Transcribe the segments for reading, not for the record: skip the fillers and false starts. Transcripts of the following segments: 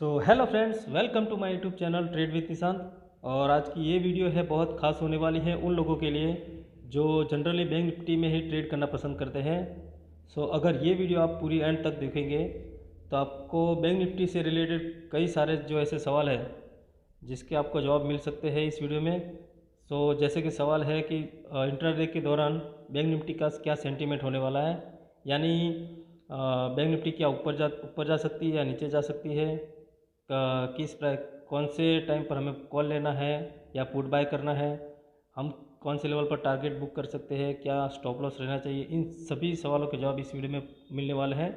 Hello friends, welcome to my YouTube channel trade with Nishant. और आज की ये वीडियो है बहुत खास होने वाली है उन लोगों के लिए जो जनरली बैंक निफ्टी में ही ट्रेड करना पसंद करते हैं। अगर ये वीडियो आप पूरी एंड तक देखेंगे तो आपको बैंक निफ्टी से रिलेटेड कई सारे जो ऐसे सवाल है जिसके आपको जवाब मिल सकते हैं इस वीडियो में। जैसे कि सवाल है कि इंट्राडे के दौरान बैंक निफ्टी का क्या सेंटीमेंट होने वाला है, यानी बैंक निफ्टी क्या ऊपर जा सकती है या नीचे जा सकती है, किस प्राइस कौन से टाइम पर हमें कॉल लेना है या पुट बाय करना है, हम कौन से लेवल पर टारगेट बुक कर सकते हैं, क्या स्टॉप लॉस रहना चाहिए, इन सभी सवालों के जवाब इस वीडियो में मिलने वाले हैं।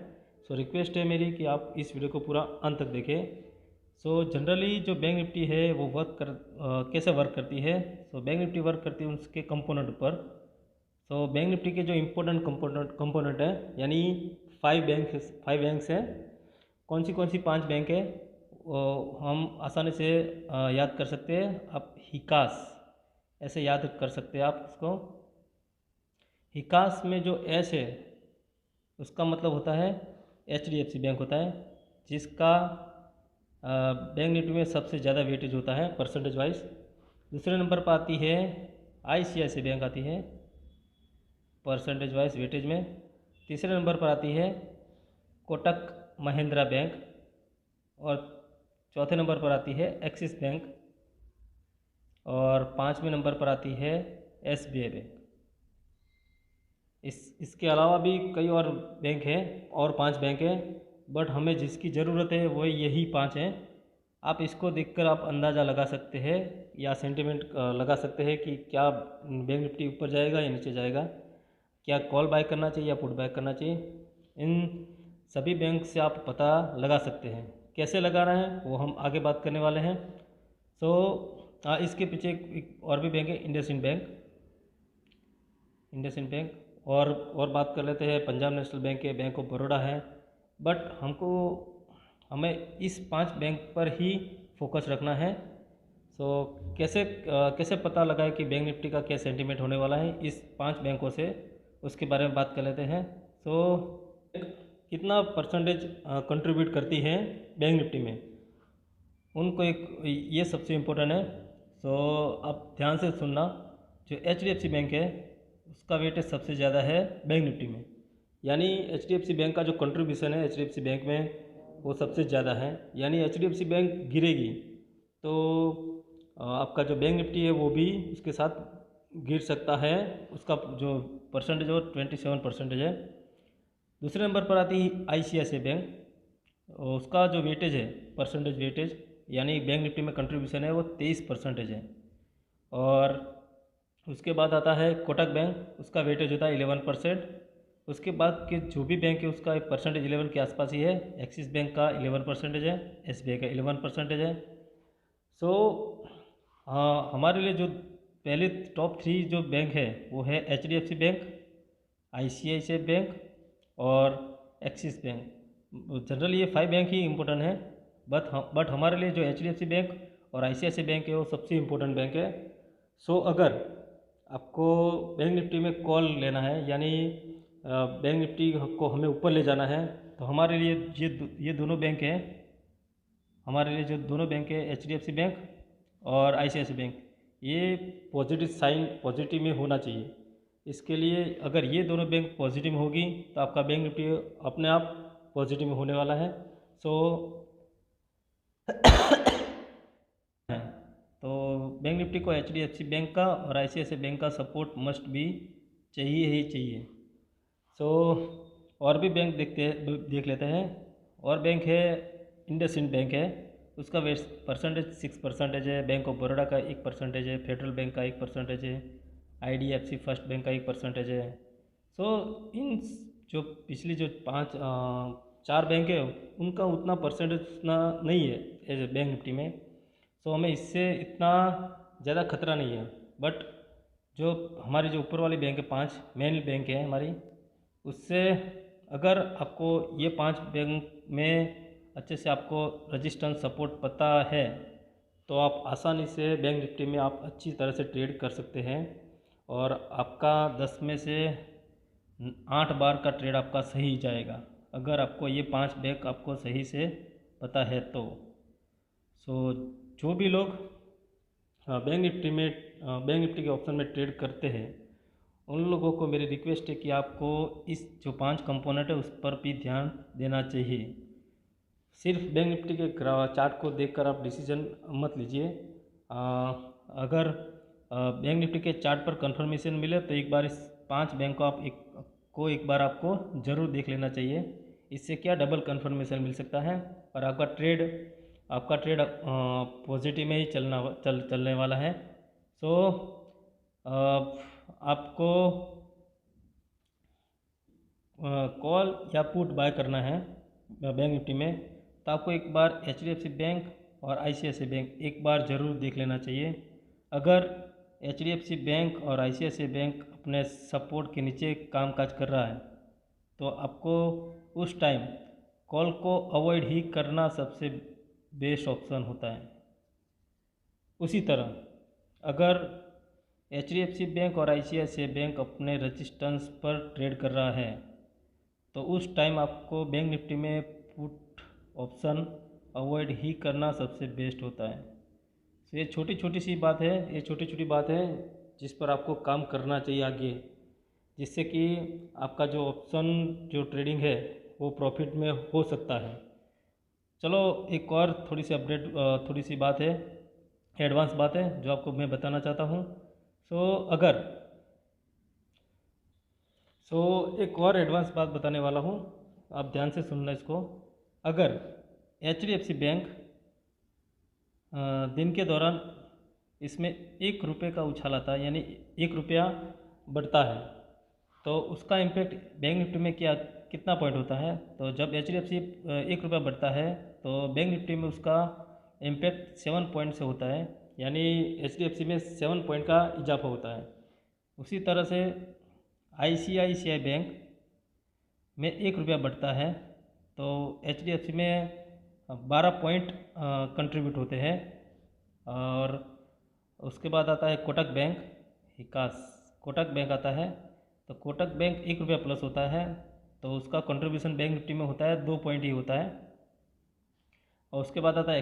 रिक्वेस्ट है मेरी कि आप इस वीडियो को पूरा अंत तक देखें। जनरली जो बैंक निफ्टी है वो कैसे वर्क करती है। बैंक निफ्टी वर्क करती है उसके कंपोनेंट पर। बैंक निफ्टी के जो इम्पोर्टेंट कंपोनेंट है, यानी फाइव बैंक्स हैं। कौन सी 5 बैंक है वो हम आसानी से याद कर सकते हैं। आप हिकास ऐसे याद कर सकते हैं। आप इसको हिकास में जो एस है उसका मतलब होता है HDFC बैंक होता है, जिसका बैंक निफ्टी में सबसे ज़्यादा वेटेज होता है परसेंटेज वाइज। दूसरे नंबर पर आती है ICICI बैंक आती है परसेंटेज वाइज वेटेज में। तीसरे नंबर पर आती है कोटक महिंद्रा बैंक और चौथे नंबर पर आती है एक्सिस बैंक और 5वें नंबर पर आती है SBI बैंक। इसके अलावा भी कई और बैंक हैं और 5 बैंक हैं, बट हमें जिसकी ज़रूरत है वो यही 5 हैं। आप इसको देखकर आप अंदाज़ा लगा सकते हैं या सेंटीमेंट लगा सकते हैं कि क्या बैंक निफ्टी ऊपर जाएगा या नीचे जाएगा, क्या कॉल बाय करना चाहिए या पुट बाय करना चाहिए। इन सभी बैंक से आप पता लगा सकते हैं। कैसे लगाना है वो हम आगे बात करने वाले हैं। इसके पीछे एक और भी बैंक है इंडसइंड बैंक और बात कर लेते हैं। पंजाब नेशनल बैंक है, बैंक ऑफ बड़ौदा है, बट हमें इस 5 बैंक पर ही फोकस रखना है। कैसे पता लगाए कि बैंक निफ्टी का क्या सेंटीमेंट होने वाला है इस 5 बैंकों से, उसके बारे में बात कर लेते हैं। कितना परसेंटेज कंट्रीब्यूट करती है बैंक निफ्टी में, उनको ये सबसे इम्पोर्टेंट है। आप ध्यान से सुनना। जो HDFC बैंक है उसका वेटेज सबसे ज़्यादा है बैंक निफ्टी में, यानी HDFC बैंक का जो कंट्रीब्यूशन है HDFC बैंक में वो सबसे ज़्यादा है। यानी HDFC बैंक गिरेगी तो आपका जो बैंक निफ्टी है वो भी उसके साथ गिर सकता है। उसका जो परसेंटेज है वो 27% है। दूसरे नंबर पर आती है ICICI बैंक। उसका जो वेटेज है परसेंटेज वेटेज, यानी बैंक निफ्टी में कंट्रीब्यूशन है वो 23% है। और उसके बाद आता है कोटक बैंक, उसका वेटेज होता है 11%। उसके बाद के जो भी बैंक है उसका परसेंटेज 11 के आसपास ही है। एक्सिस बैंक का 11% है, SBI का 11% है। हमारे लिए जो पहले टॉप 3 जो बैंक है वो है HDFC बैंक, ICICI बैंक और एक्सिस बैंक। जनरली ये 5 बैंक ही इम्पोर्टेंट है, बट हमारे लिए जो HDFC बैंक और ICICI बैंक है वो सबसे इम्पोर्टेंट बैंक है। अगर आपको बैंक निफ्टी में कॉल लेना है, यानी बैंक निफ्टी को हमें ऊपर ले जाना है, तो हमारे लिए ये दोनों बैंक हैं। हमारे लिए जो दोनों बैंक है HDFC बैंक और ICICI बैंक, ये पॉजिटिव में होना चाहिए। इसके लिए अगर ये दोनों बैंक पॉजिटिव होगी तो आपका बैंक निफ्टी अपने आप पॉजिटिव में होने वाला है। बैंक निफ्टी को HDFC बैंक का और ICICI बैंक का सपोर्ट मस्ट भी चाहिए ही चाहिए। और भी बैंक देख लेते हैं। और बैंक है इंडसइंड बैंक है, उसका परसेंटेज 6% है। बैंक ऑफ बड़ौदा का 1% है, फेडरल बैंक का 1% है, IDFC फर्स्ट बैंक का 1% है। इन जो पिछली जो 4 बैंक है उनका उतना परसेंटेज उतना नहीं है बैंक निफ्टी में। हमें इससे इतना ज़्यादा खतरा नहीं है। बट जो हमारी जो ऊपर वाली बैंक है 5 मेन बैंक है हमारी, उससे अगर आपको ये 5 बैंक में अच्छे से आपको रेजिस्टेंस सपोर्ट पता है तो आप आसानी से बैंक निफ्टी में आप अच्छी तरह से ट्रेड कर सकते हैं और आपका 10 में से 8 बार का ट्रेड आपका सही जाएगा, अगर आपको ये 5 बैंक आपको सही से पता है तो। सो जो भी लोग बैंक निफ्टी के ऑप्शन में ट्रेड करते हैं, उन लोगों को मेरी रिक्वेस्ट है कि आपको इस जो 5 कंपोनेंट है उस पर भी ध्यान देना चाहिए। सिर्फ बैंक निफ्टी के चार्ट को देखकर आप डिसीजन मत लीजिए। अगर बैंक निफ्टी के चार्ट पर कंफर्मेशन मिले तो एक बार इस 5 बैंक को एक बार आपको ज़रूर देख लेना चाहिए। इससे क्या डबल कंफर्मेशन मिल सकता है और आपका ट्रेड पॉजिटिव में ही चलने वाला है। सो आपको कॉल या पुट बाय करना है बैंक निफ्टी में, तो आपको एक बार HDFC बैंक और ICICI बैंक एक बार ज़रूर देख लेना चाहिए। अगर HDFC बैंक और ICICI बैंक अपने सपोर्ट के नीचे कामकाज कर रहा है तो आपको उस टाइम कॉल को अवॉइड ही करना सबसे बेस्ट ऑप्शन होता है। उसी तरह अगर HDFC बैंक और ICICI बैंक अपने रेजिस्टेंस पर ट्रेड कर रहा है तो उस टाइम आपको बैंक निफ्टी में पुट ऑप्शन अवॉइड ही करना सबसे बेस्ट होता है। तो ये छोटी छोटी बात है जिस पर आपको काम करना चाहिए आगे, जिससे कि आपका जो ऑप्शन जो ट्रेडिंग है वो प्रॉफिट में हो सकता है। चलो एक और थोड़ी सी बात है, एडवांस बात है जो आपको मैं बताना चाहता हूँ। एक और एडवांस बात बताने वाला हूँ, आप ध्यान से सुनना इसको। अगर HDFC बैंक दिन के दौरान इसमें 1 रुपये का उछाल आता है, यानी 1 रुपया बढ़ता है, तो उसका इम्पैक्ट बैंक निफ्टी में कितना पॉइंट होता है। तो जब HDFC 1 रुपया बढ़ता है तो बैंक निफ्टी में उसका इम्पैक्ट 7 पॉइंट से होता है, यानी HDFC में 7 पॉइंट का इजाफा होता है। उसी तरह से ICICI बैंक में 1 रुपया बढ़ता है तो HDFC में 12 पॉइंट कंट्रीब्यूट होते हैं। और उसके बाद आता है कोटक बैंक आता है, तो कोटक बैंक 1 रुपया प्लस होता है तो उसका कंट्रीब्यूशन बैंक निफ्टी में होता है 2 पॉइंट ही होता है। और उसके बाद आता है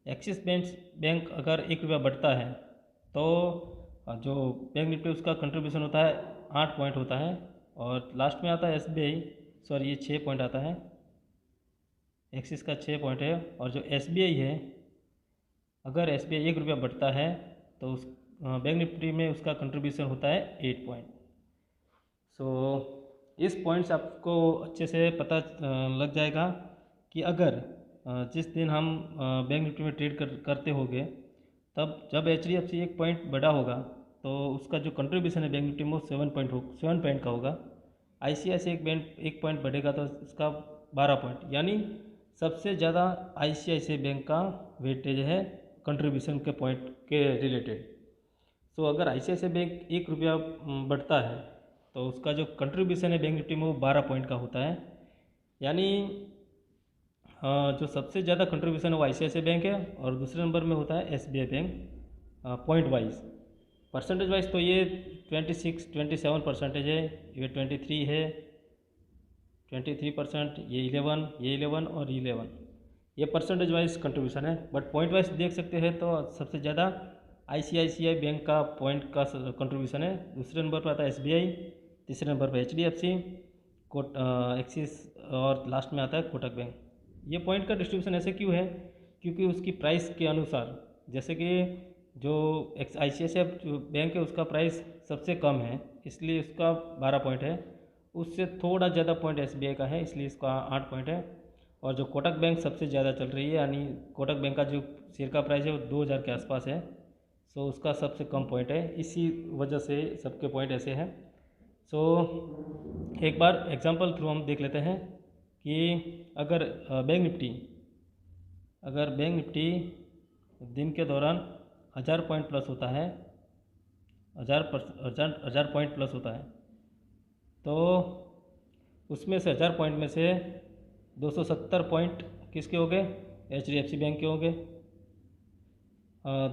एक्सिस बैंक अगर 1 रुपया बढ़ता है तो जो बैंक निफ्टी उसका कंट्रीब्यूशन होता है 8 पॉइंट होता है। और लास्ट में आता है ये 6 पॉइंट आता है, एक्सिस का 6 पॉइंट है। और जो SBI है, अगर SBI 1 रुपया बढ़ता है तो उस बैंक निफ्टी में उसका कंट्रीब्यूशन होता है 8 पॉइंट। इस पॉइंट से आपको अच्छे से पता लग जाएगा कि अगर जिस दिन हम बैंक निफ्टी में ट्रेड करते होंगे, तब जब HDFC 1 पॉइंट बढ़ा होगा तो उसका जो कंट्रीब्यूशन है बैंक निफ्टी में 7 पॉइंट का होगा। ICICI एक पॉइंट बढ़ेगा तो उसका 12 पॉइंट, यानी सबसे ज़्यादा ICICI बैंक का वेटेज है कंट्रीब्यूशन के पॉइंट के रिलेटेड। अगर ICICI बैंक 1 रुपया बढ़ता है तो उसका जो कंट्रीब्यूशन है बैंक निफ्टी में वो 12 पॉइंट का होता है, यानी जो सबसे ज़्यादा कंट्रीब्यूशन है वो ICICI बैंक है और दूसरे नंबर में होता है SBI bank. Point wise, percentage wise तो ये 27% है, ये 23 है, 23%, ये 11 और 11, ये परसेंटेज वाइज कंट्रीब्यूशन है। बट पॉइंट वाइज देख सकते हैं तो सबसे ज़्यादा ICICI बैंक का पॉइंट का कंट्रीब्यूशन है, दूसरे नंबर पर आता है SBI, तीसरे नंबर पर HDFC, एक्सिस और लास्ट में आता है कोटक बैंक। ये पॉइंट का डिस्ट्रीब्यूशन ऐसे क्यों है, क्योंकि उसकी प्राइस के अनुसार, जैसे कि जो ICICI बैंक है उसका प्राइस सबसे कम है इसलिए उसका 12 पॉइंट है, उससे थोड़ा ज़्यादा पॉइंट SBI का है इसलिए इसका 8 पॉइंट है। और जो कोटक बैंक सबसे ज़्यादा चल रही है, यानी कोटक बैंक का जो शेयर का प्राइस है वो 2000 के आसपास है, उसका सबसे कम पॉइंट है, इसी वजह से सबके पॉइंट ऐसे हैं। एक बार एग्जांपल थ्रू हम देख लेते हैं कि अगर बैंक निफ्टी दिन के दौरान 1000 पॉइंट प्लस होता है, 1000 पॉइंट प्लस होता है, तो उसमें से 1000 पॉइंट में से 270 पॉइंट किसके हो गए, HDFC बैंक के हो गए,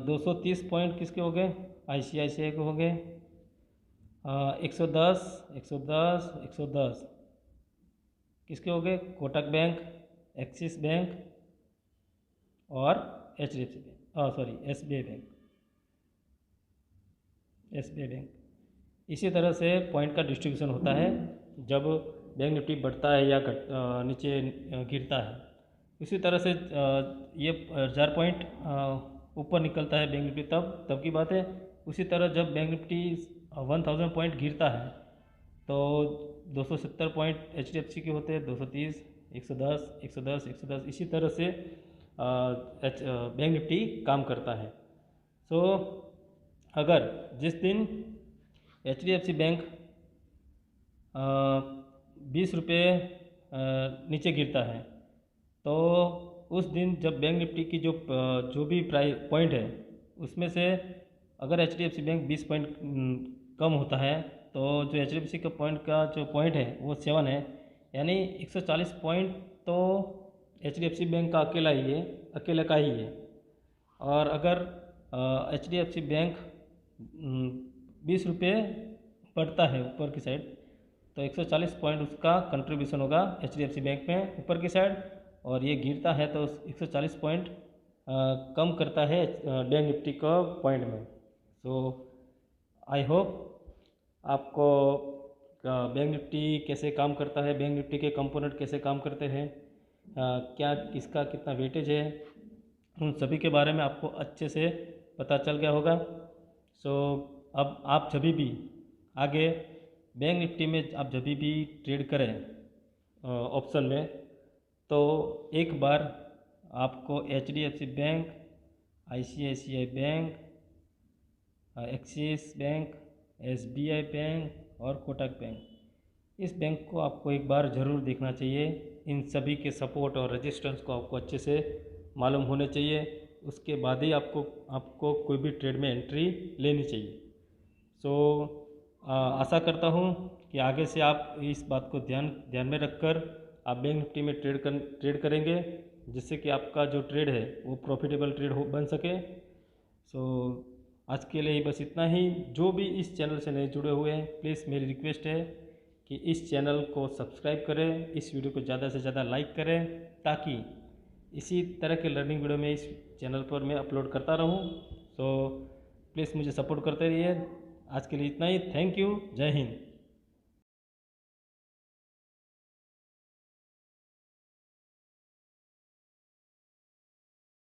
230 पॉइंट किसके हो गए, ICICI के हो गए, 110 किसके हो गए, कोटक बैंक, एक्सिस बैंक और HDFC bank, sorry SBI bank, SBI bank. इसी तरह से पॉइंट का डिस्ट्रीब्यूशन होता है जब बैंक निफ्टी बढ़ता है या नीचे गिरता है। इसी तरह से ये 1000 पॉइंट ऊपर निकलता है बैंक निफ्टी तब की बात है। उसी तरह जब बैंक निफ्टी 1000 पॉइंट गिरता है तो 270 पॉइंट HDFC के होते हैं, 230, 110, 110, 110, इसी तरह से बैंक निफ्टी काम करता है। सो अगर जिस दिन HDFC बैंक 20 रुपये नीचे गिरता है तो उस दिन जब बैंक निफ्टी की जो भी पॉइंट है उसमें से अगर HDFC बैंक 20 पॉइंट कम होता है तो जो HDFC का पॉइंट है वो 7 है, यानी 140 पॉइंट तो HDFC बैंक का अकेले का ही है। और अगर HDFC बैंक 20 रुपये बढ़ता है ऊपर की साइड तो 140 पॉइंट उसका कंट्रीब्यूशन होगा HDFC बैंक में ऊपर की साइड, और ये गिरता है तो 140 पॉइंट कम करता है बैंक निफ्टी को पॉइंट में। सो आई होप आपको बैंक निफ्टी कैसे काम करता है, बैंक निफ्टी के कंपोनेंट कैसे काम करते हैं, क्या किसका कितना वेटेज है, उन सभी के बारे में आपको अच्छे से पता चल गया होगा। सो अब आप जब भी आगे बैंक निफ्टी में आप जब भी ट्रेड करें ऑप्शन में, तो एक बार आपको HDFC bank, ICICI bank, axis bank, SBI bank और कोटक बैंक, इस बैंक को आपको एक बार ज़रूर देखना चाहिए। इन सभी के सपोर्ट और रेजिस्टेंस को आपको अच्छे से मालूम होने चाहिए, उसके बाद ही आपको कोई भी ट्रेड में एंट्री लेनी चाहिए। सो आशा करता हूँ कि आगे से आप इस बात को ध्यान में रखकर आप बैंक निफ्टी में ट्रेड करेंगे, जिससे कि आपका जो ट्रेड है वो प्रॉफिटेबल ट्रेड बन सके। सो आज के लिए बस इतना ही। जो भी इस चैनल से नए जुड़े हुए हैं, प्लीज़ मेरी रिक्वेस्ट है कि इस चैनल को सब्सक्राइब करें, इस वीडियो को ज़्यादा से ज़्यादा लाइक करें, ताकि इसी तरह के लर्निंग वीडियो में इस चैनल पर मैं अपलोड करता रहूं। सो प्लीज़ मुझे सपोर्ट करते रहिए। आज के लिए इतना ही। Thank you. जय हिंद।